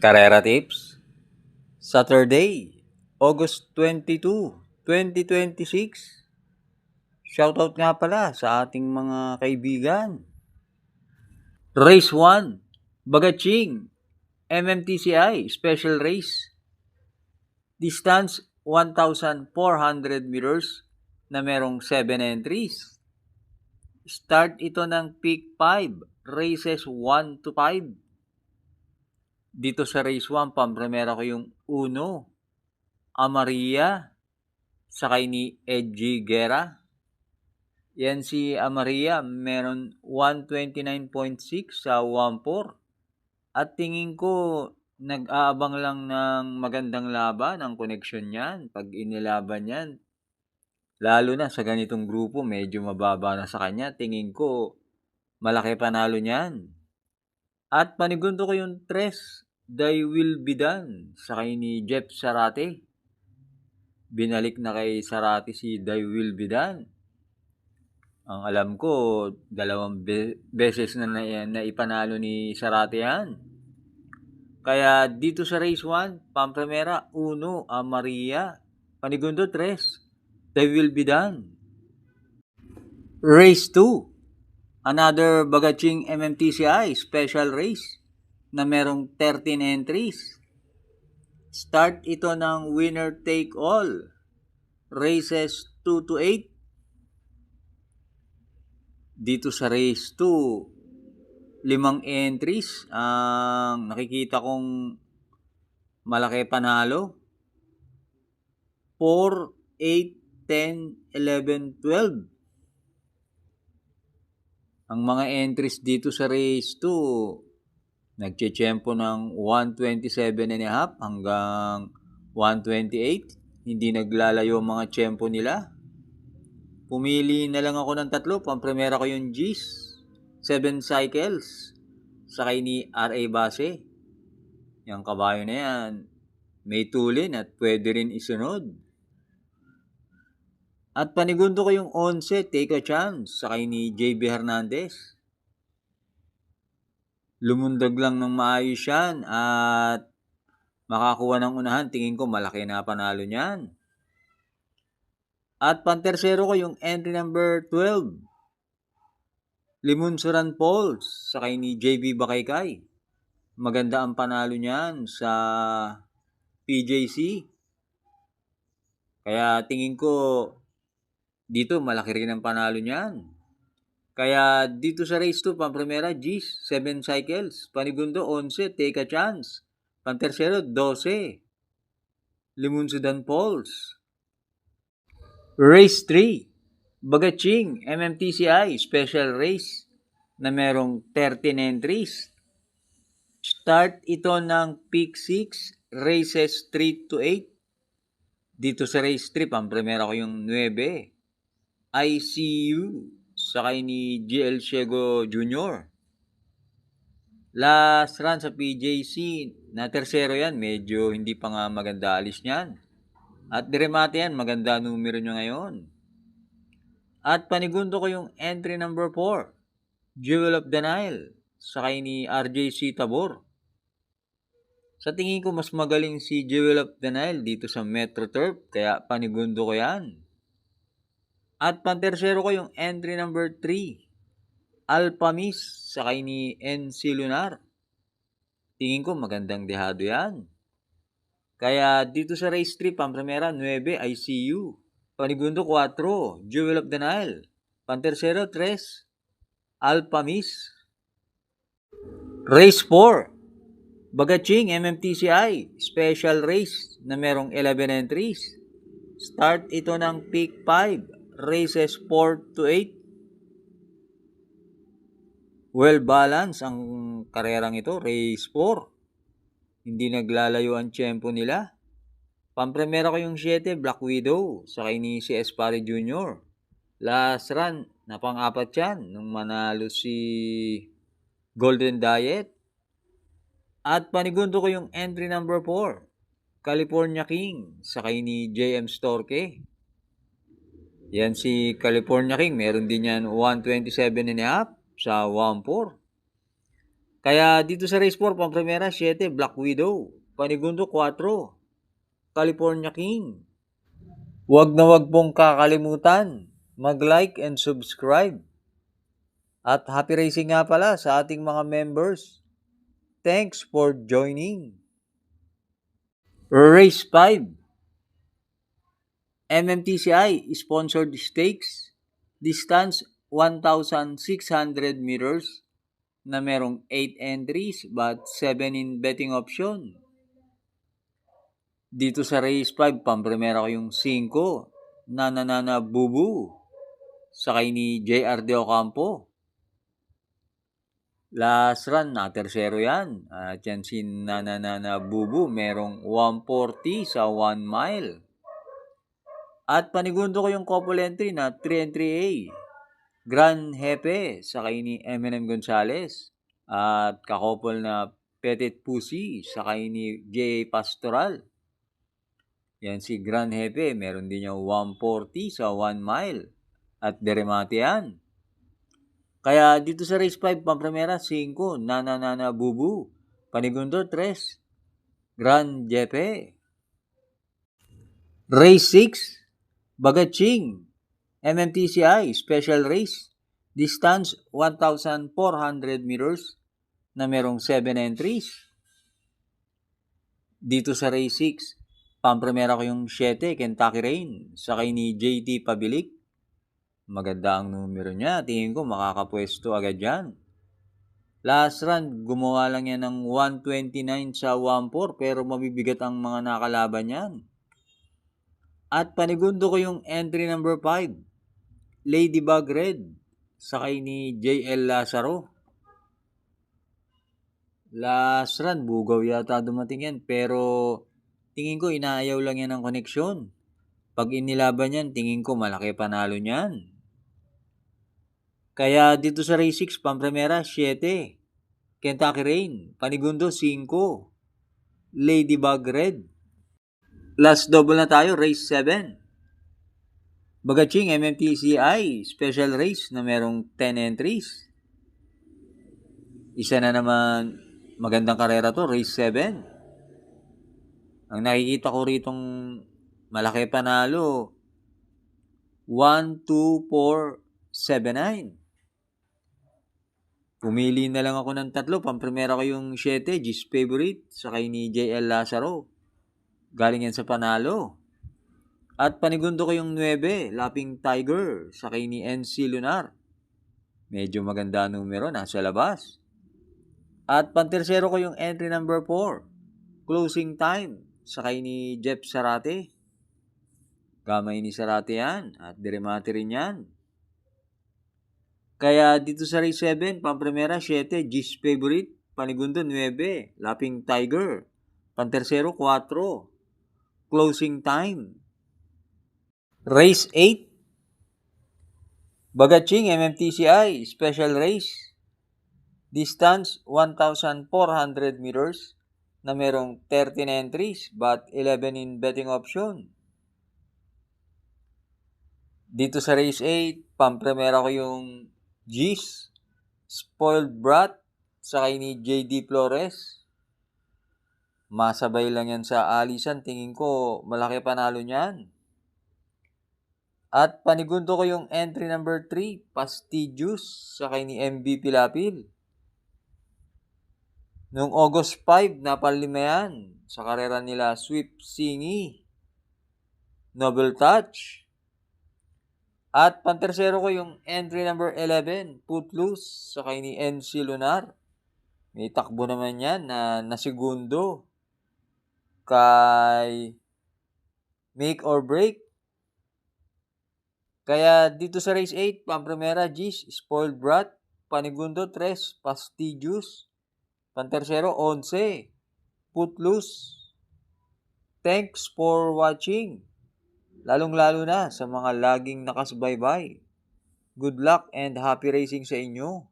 Karera Tips, Saturday, August 22, 2026. Shoutout nga pala sa ating mga kaibigan. Race 1, Bagaching, MMTCI Special Race. Distance 1,400 meters na merong 7 entries. Start ito ng peak 5, races 1 to 5. Dito sa race 1, pampremera ko yung Uno, Amaria, sakay ni Edgy Guerra. Yan si Amaria, meron 129.6 sa 1.4. At tingin ko, nag-aabang lang ng magandang laban ang koneksyon niyan pag inilaban yan. Lalo na sa ganitong grupo, medyo mababa na sa kanya. Tingin ko, malaki panalo niyan. At panigundo ko yung 3, They Will Be Done, sakay ni Jeff Sarate. Binalik na kay Sarate si They Will Be Done. Ang alam ko, 2 beses na ipanalo ni Sarate yan. Kaya dito sa race 1, pampremera, Uno, Amaria. Panigundo 3, They Will Be Done. Race 2, another Bagaching MMTCI special race na merong 13 entries. Start ito ng winner take all, races 2 to 8. Dito sa race 2, 5 entries ang nakikita kong malaki panalo. 4, 8, 10, 11, 12. Ang mga entries dito sa race 2, nagtsetsempo ng 127.5 hanggang 128. Hindi naglalayo ang mga tsempo nila. Pumili na lang ako ng 3. Pampremera ko yung G's, 7 cycles, sakay ni R.A. Base. Yung kabayo na yan, may tulin at pwede rin isunod. At panigundo ko yung 11, Take a Chance, sakay ni J.B. Hernandez. Lumundag lang ng maayos yan at makakuha ng unahan. Tingin ko malaki na panalo niyan. At pantersero ko yung entry number 12, Limunsuran Falls, sakay ni JB Bakaykay. Maganda ang panalo niyan sa PJC. Kaya tingin ko dito malaki rin ang panalo niyan. Kaya dito sa race 2, pampremera, G's, 7 cycles. Panigundo, 11, Take a Chance. Pantersero, 12, Limunsuran Falls. Race 3, Bagaching MMTCI Special Race na merong 13 entries. Start ito ng peak 6, races 3 to 8. Dito sa race 3, pampremera ko yung 9, ICU, sakay ni GL Ciego Jr. Last run sa PJC, na tersero yan, medyo hindi pa nga maganda alis niyan. At diremate yan, maganda numero nyo ngayon. At panigundo ko yung entry number 4, Jewel of the Nile, sakay ni RJC Tabor. Sa tingin ko mas magaling si Jewel of the Nile dito sa Metro Turf, kaya panigundo ko yan. At pantersero ko yung entry number 3, Alpha Miss, sakay ni NC Lunar. Tingin ko magandang dehado yan. Kaya dito sa race 3, pampremera, 9, ICU. Panigundo 4, Jewel of the Nile. Pantersero 3, Alpha Miss. Race 4, Bagaching MMTCI Special Race na merong 11 entries. Start ito ng peak 5, races 4 to 8. Well balanced ang karerang ito, race 4. Hindi naglalayo ang tiyempo nila. Pampremera ko yung 7, Black Widow, sakay ni si Espare Jr. Last run, na pang-4 yan, nung manalo si Golden Diet. At panigundo ko yung entry number 4, California King, sakay ni JM Storke. Yan si California King, meron din yan 127.5 sa 1.4. Kaya dito sa race 4, Pamprimera 7, Black Widow. Panigundo 4, California King. Huwag na huwag pong kakalimutan mag-like and subscribe. At happy racing nga pala sa ating mga members. Thanks for joining. Race 5. MMTCI Sponsored Stakes. Distance 1,600 meters na merong 8 entries but 7 in betting option. Dito sa race 5, Pamprimera ko yung 5, Nananana Bubu, sakay ni JR De Ocampo. Last run, na tersero yan. At yan si Nananana Bubu, merong 140 sa 1 mile. At panigundo ko yung couple entry na 3 and 3A. Gran Jefe, sakay ni Eminem Gonzalez. At kakopol na Petit Pussy, sakay ni J. Pastoral. Yan si Gran Jefe, meron din yung 140 sa 1 mile. At deremate yan. Kaya dito sa race 5, Pamprimera 5, Nananana Bubu. Panigundo 3, Gran Jefe. Race 6, Bagaching, MMTCI Special Race. Distance 1,400 meters na merong 7 entries. Dito sa race 6, Pamprimera ko yung 7, Kentucky Rain, sakay ni JT Pabilik. Maganda ang numero niya. Tingin ko makakapwesto agad yan. Last run, gumawa lang yan ng 129 sa 1.4 pero mabibigat ang mga nakalaban yan. At panigundo ko yung entry number 5, Ladybug Red, sakay ni JL Lazaro. Last run, bugaw yata dumating yan pero tingin ko inaayaw lang yan ng koneksyon. Pag inilaban yan, tingin ko malaki panalo niyan. Kaya dito sa race 6, Pamprimera 7, Kentucky Rain. Panigundo 5, Ladybug Red. Last double na tayo, race 7. Bagaching MMTCI Special Race na merong 10 entries. Isa na naman magandang karera to, race 7. Ang nakikita ko ritong malaki panalo, 1, 2, 4, 7, 9. Pumili na lang ako ng 3. Pamprimera ko yung 7, G's Favorite, sakay ni JL Lazaro. Galing yan sa panalo. At panigundo ko yung 9, Lapping Tiger, sakay ni NC Lunar. Medyo maganda numero, nasa labas. At pantersero ko yung entry number 4, Closing Time, sakay ni Jeff Sarate. Gamay ni Sarate yan at deremate rin yan. Kaya dito sa race 7, Pamprimera 7, G's Favorite, panigundo 9, Lapping Tiger, pantersero 4, Closing Time. Race 8, Bagaching MMTCI Special Race. Distance 1,400 meters na merong 13 entries but 11 in betting option. Dito sa race 8, Pamprimera ko yung G's Spoiled Brat, sakay ni JD Flores. Masabay lang yan sa alisan. Tingin ko malaki panalo niyan. At panigundo ko yung entry number 3, Pastigious, sakay ni MB Pilapil. Noong August 5, napalima yan sa karera nila Sweep Singi, Noble Touch. At pantersero ko yung entry number 11, Put Loose, sakay ni NC Lunar. May takbo naman yan na segundo kay Make or Break. Kaya dito sa race 8, Pamprimera G's Spoiled Brat, panigundo 3, Pastigious, pantersero 11, Put Loose. Thanks for watching. Lalong-lalo na sa mga laging nakasubaybay. Good luck and happy racing sa inyo.